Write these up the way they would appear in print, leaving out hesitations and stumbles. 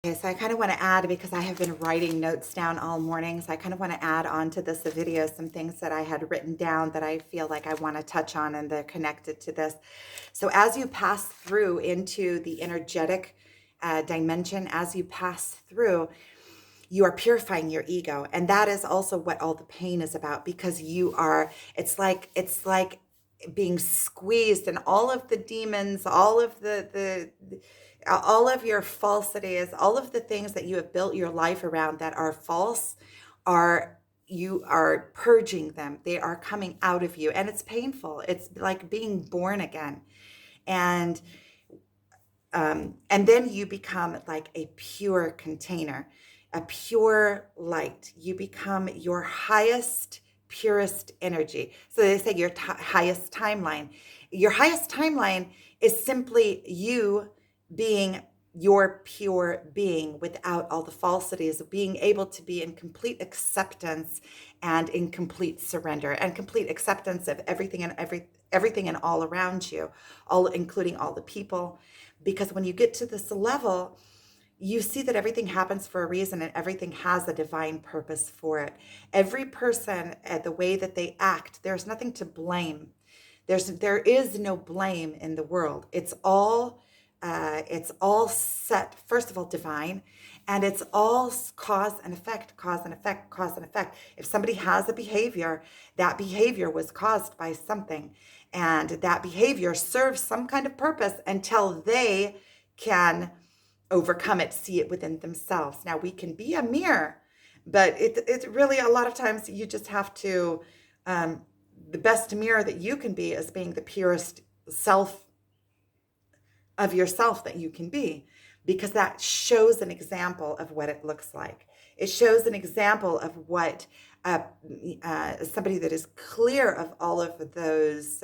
Okay, so I kind of want to add because I have been writing notes down all morning. So I kind of want to add on to this video some things that I had written down that I feel like I want to touch on and they're connected to this. So as you pass through into the energetic dimension, as you pass through, you are purifying your ego. And that is also what all the pain is about because it's like being squeezed and all of the demons, all of all of your falsities, all of the things that you have built your life around that are false are you are purging them. They are coming out of you and it's painful. It's like being born again. And and then you become like a pure container, a pure light. You become your highest, purest energy. So they say your highest timeline. Your highest timeline is simply you being your pure being without all the falsities, of being able to be in complete acceptance and in complete surrender and complete acceptance of everything and all around you, all including all the people, because when you get to this level, you see that everything happens for a reason and everything has a divine purpose for it. Every person, the way that they act, there's nothing to blame. There is no blame in the world. It's all set, first of all, divine, and it's all cause and effect, cause and effect, cause and effect. If somebody has a behavior, that behavior was caused by something, and that behavior serves some kind of purpose until they can overcome it, see it within themselves. Now, we can be a mirror, but it's really a lot of times you just have to, um, the best mirror that you can be is being the purest self of yourself that you can be, because that shows an example of what it looks like. It shows an example of what uh, somebody that is clear of all of those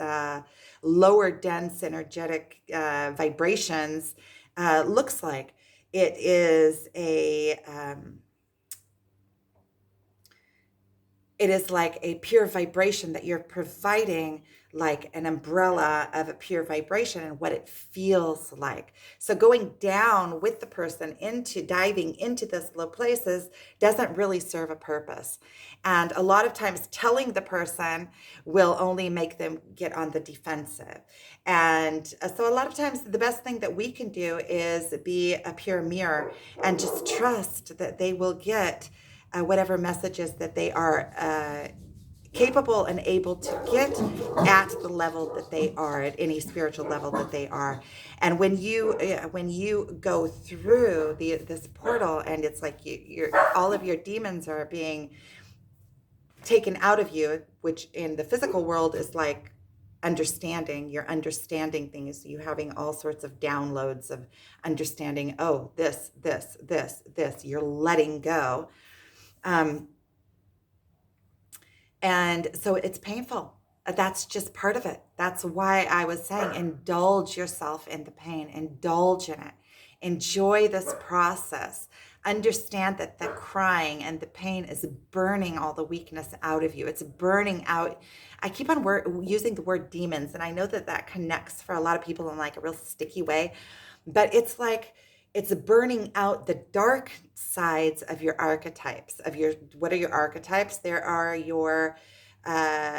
lower dense energetic vibrations looks like. It is it is like a pure vibration that you're providing, like an umbrella of a pure vibration and what it feels like. So going down with the person into diving into those low places doesn't really serve a purpose. And a lot of times telling the person will only make them get on the defensive. And so a lot of times the best thing that we can do is be a pure mirror and just trust that they will get whatever messages that they are capable and able to get at the level that they are, at any spiritual level that they are. And when you go through this portal, and it's like you're all of your demons are being taken out of you, which in the physical world is like understanding. You're understanding things, you having all sorts of downloads of understanding. Oh, this you're letting go. um, And so it's painful. That's just part of it. That's why I was saying indulge yourself in the pain, indulge in it, enjoy this process. Understand that the crying and the pain is burning all the weakness out of you. It's burning out. I keep on using the word demons, and I know that that connects for a lot of people in like a real sticky way, but it's like it's burning out the dark sides of your archetypes. What are your archetypes? There are your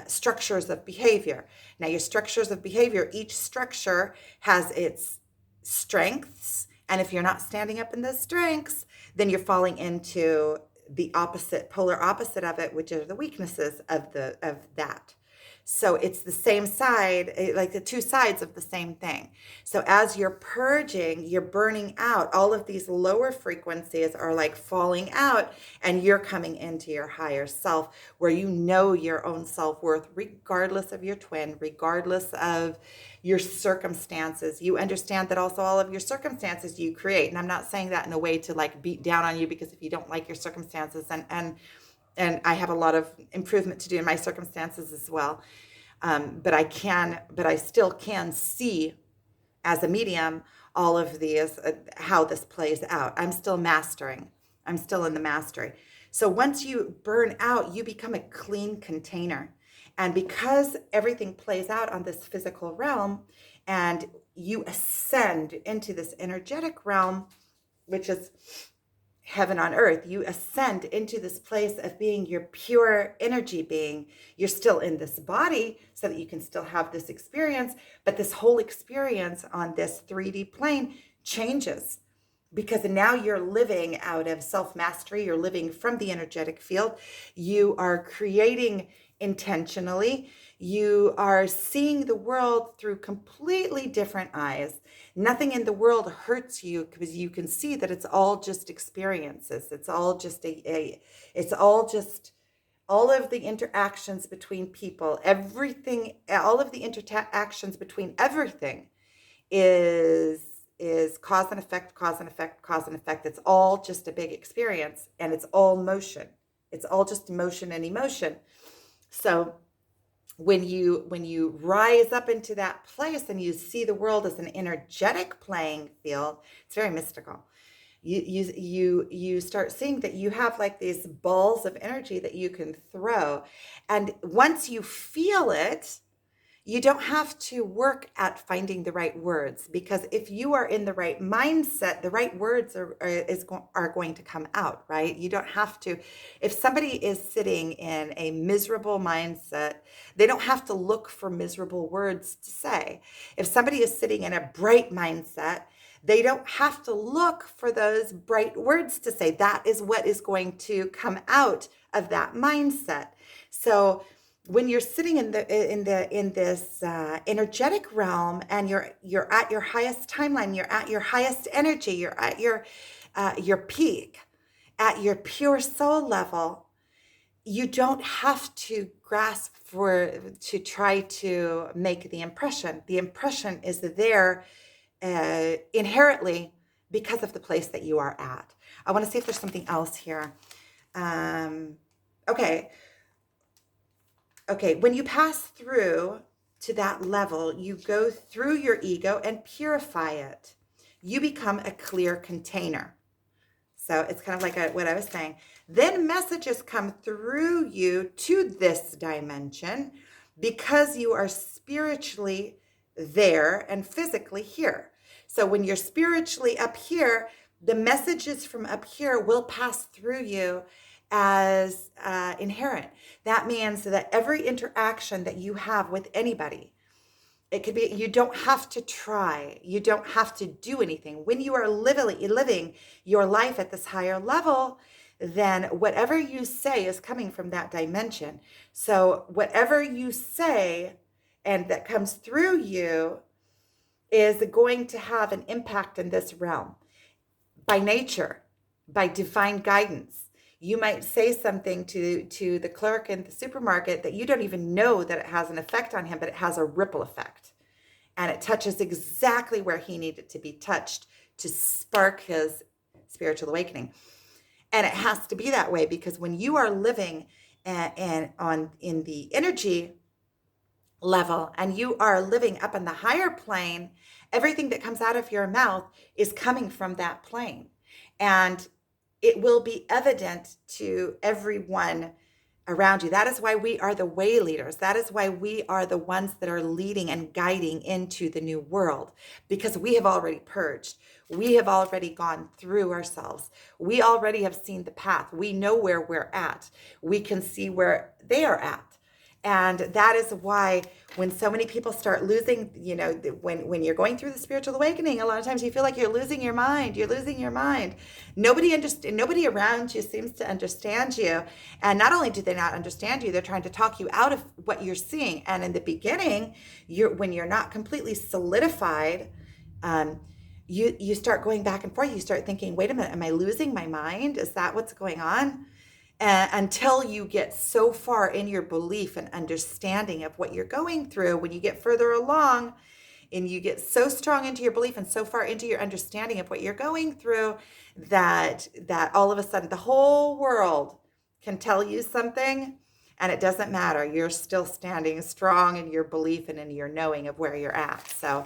structures of behavior. Now, your structures of behavior, each structure has its strengths. And if you're not standing up in those strengths, then you're falling into the opposite, polar opposite of it, which are the weaknesses of that. So it's the same side, like the two sides of the same thing. So as you're purging, you're burning out. All of these lower frequencies are like falling out, and you're coming into your higher self where you know your own self-worth, regardless of your twin, regardless of your circumstances. You understand that also all of your circumstances you create. And I'm not saying that in a way to like beat down on you, because if you don't like your circumstances, and I have a lot of improvement to do in my circumstances as well. But I still can see as a medium all of these, how this plays out. I'm still mastering. I'm still in the mastery. So once you burn out, you become a clean container. And because everything plays out on this physical realm and you ascend into this energetic realm, which is heaven on earth. You ascend into this place of being your pure energy being. You're still in this body so that you can still have this experience, but this whole experience on this 3D plane changes because now you're living out of self-mastery. You're living from the energetic field. You are creating intentionally. You are seeing the world through completely different eyes. Nothing in the world hurts you because you can see that it's all just experiences. It's all just it's all just all of the interactions between people, everything, all of the interactions between everything is cause and effect, cause and effect, cause and effect. It's all just a big experience, and it's all motion. It's all just motion and emotion. So when you rise up into that place and you see the world as an energetic playing field, it's very mystical. You start seeing that you have like these balls of energy that you can throw, and once you feel it, you don't have to work at finding the right words, because if you are in the right mindset, the right words are going to come out, right? You don't have to. If somebody is sitting in a miserable mindset, they don't have to look for miserable words to say. If somebody is sitting in a bright mindset, they don't have to look for those bright words to say. That is what is going to come out of that mindset. So when you're sitting in this energetic realm, and you're at your highest timeline, you're at your highest energy, you're at your peak, at your pure soul level, you don't have to grasp to try to make the impression. The impression is there inherently because of the place that you are at. I want to see if there's something else here. Okay, when you pass through to that level, you go through your ego and purify it. You become a clear container. So it's kind of like what I was saying. Then messages come through you to this dimension because you are spiritually there and physically here. So when you're spiritually up here, the messages from up here will pass through you as inherent. That means that every interaction that you have with anybody, it could be, you don't have to try, you don't have to do anything. When you are living your life at this higher level, then whatever you say is coming from that dimension. So whatever you say and that comes through you is going to have an impact in this realm by nature, by divine guidance. You might say something to the clerk in the supermarket that you don't even know that it has an effect on him, but it has a ripple effect. And it touches exactly where he needed to be touched to spark his spiritual awakening. And it has to be that way, because when you are living in the energy level and you are living up in the higher plane, everything that comes out of your mouth is coming from that plane. And it will be evident to everyone around you. That is why we are the way leaders. That is why we are the ones that are leading and guiding into the new world, because we have already purged. We have already gone through ourselves. We already have seen the path. We know where we're at. We can see where they are at. And that is why when so many people start losing, when you're going through the spiritual awakening, a lot of times you feel like you're losing your mind. You're losing your mind. Nobody around you seems to understand you. And not only do they not understand you, they're trying to talk you out of what you're seeing. And in the beginning, when you're not completely solidified, you start going back and forth. You start thinking, wait a minute, am I losing my mind? Is that what's going on? Until you get so far in your belief and understanding of what you're going through, when you get further along and you get so strong into your belief and so far into your understanding of what you're going through, that all of a sudden the whole world can tell you something and it doesn't matter. You're still standing strong in your belief and in your knowing of where you're at. So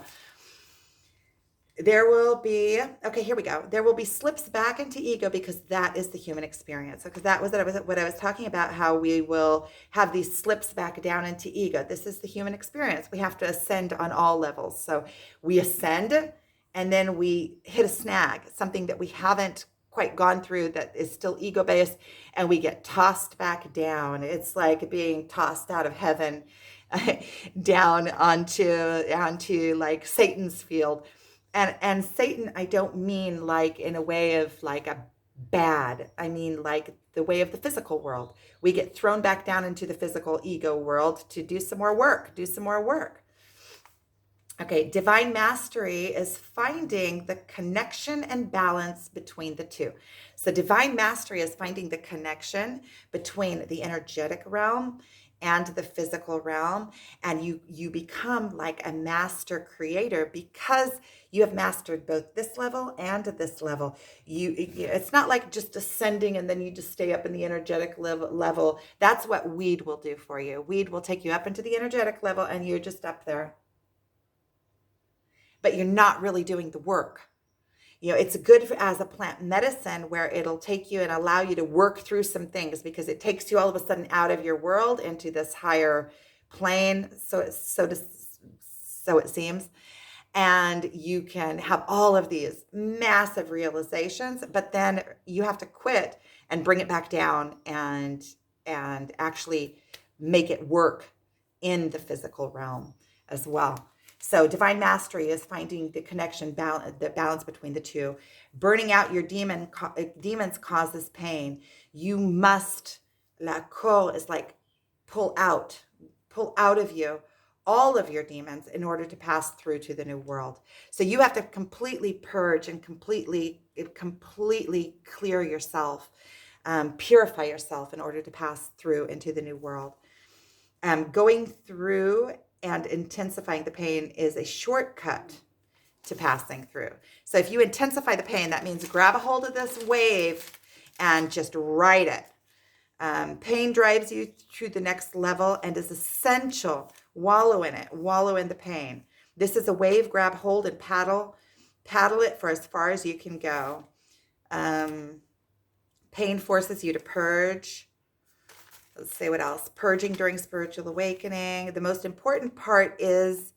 there will be, okay, here we go. There will be slips back into ego, because that is the human experience. Because that was what I was talking about, how we will have these slips back down into ego. This is the human experience. We have to ascend on all levels. So we ascend and then we hit a snag, something that we haven't quite gone through that is still ego based, and we get tossed back down. It's like being tossed out of heaven down onto like Satan's field. And Satan, I don't mean like in a way of like a bad. I mean like the way of the physical world. We get thrown back down into the physical ego world to do some more work, do some more work. Okay, divine mastery is finding the connection and balance between the two. So, divine mastery is finding the connection between the energetic realm and the physical realm, and you become like a master creator because you have mastered both this level and this level. It's not like just ascending and then you just stay up in the energetic level. That's what weed will do for you. Weed will take you up into the energetic level, and you're just up there, but you're not really doing the work. It's good as a plant medicine where it'll take you and allow you to work through some things, because it takes you all of a sudden out of your world into this higher plane. So it seems. And you can have all of these massive realizations, but then you have to quit and bring it back down and actually make it work in the physical realm as well. So divine mastery is finding the connection, the balance between the two. Burning out your demons causes pain. You must, la cor is like pull out of you all of your demons in order to pass through to the new world. So you have to completely purge and completely clear yourself, purify yourself in order to pass through into the new world. Going through and intensifying the pain is a shortcut to passing through. So if you intensify the pain, that means grab a hold of this wave and just ride it. Pain drives you to the next level and is essential. Wallow in it. Wallow in the pain. This is a wave. Grab hold and paddle it for as far as you can go. Pain forces you to purge. Let's say what else. Purging during spiritual awakening. The most important part is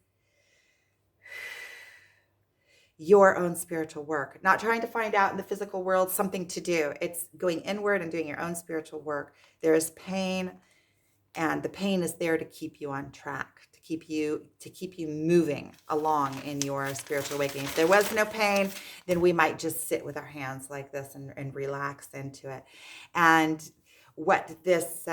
your own spiritual work. Not trying to find out in the physical world something to do. It's going inward and doing your own spiritual work. There is pain, and the pain is there to keep you on track, to keep you moving along in your spiritual awakening. If there was no pain, then we might just sit with our hands like this and relax into it. And what this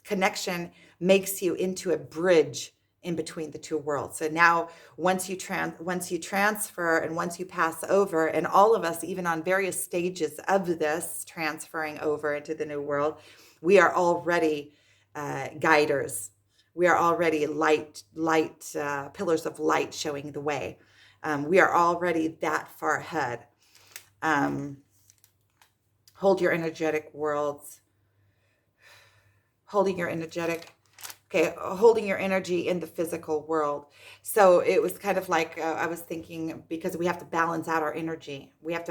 connection makes you into a bridge in between the two worlds. So now once you transfer and once you pass over, and all of us, even on various stages of this transferring over into the new world, we are already guiders. We are already light pillars of light showing the way. We are already that far ahead. Hold your energetic worlds. Holding your energy in the physical world. So it was kind of like I was thinking, because we have to balance out our energy. We have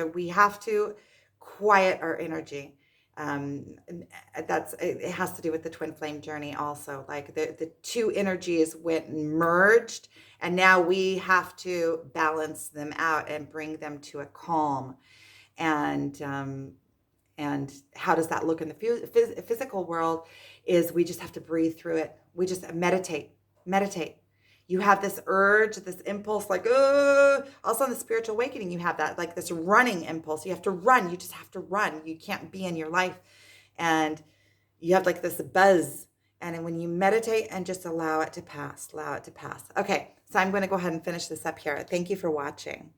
to quiet our energy. It has to do with the twin flame journey also. Like the two energies went merged, and now we have to balance them out and bring them to a calm. And how does that look in the physical world is we just have to breathe through it. We just meditate. You have this urge, this impulse, like, also in the spiritual awakening, you have that, like this running impulse. You have to run. You just have to run. You can't be in your life. And you have like this buzz. And then when you meditate and just allow it to pass. Okay, so I'm going to go ahead and finish this up here. Thank you for watching.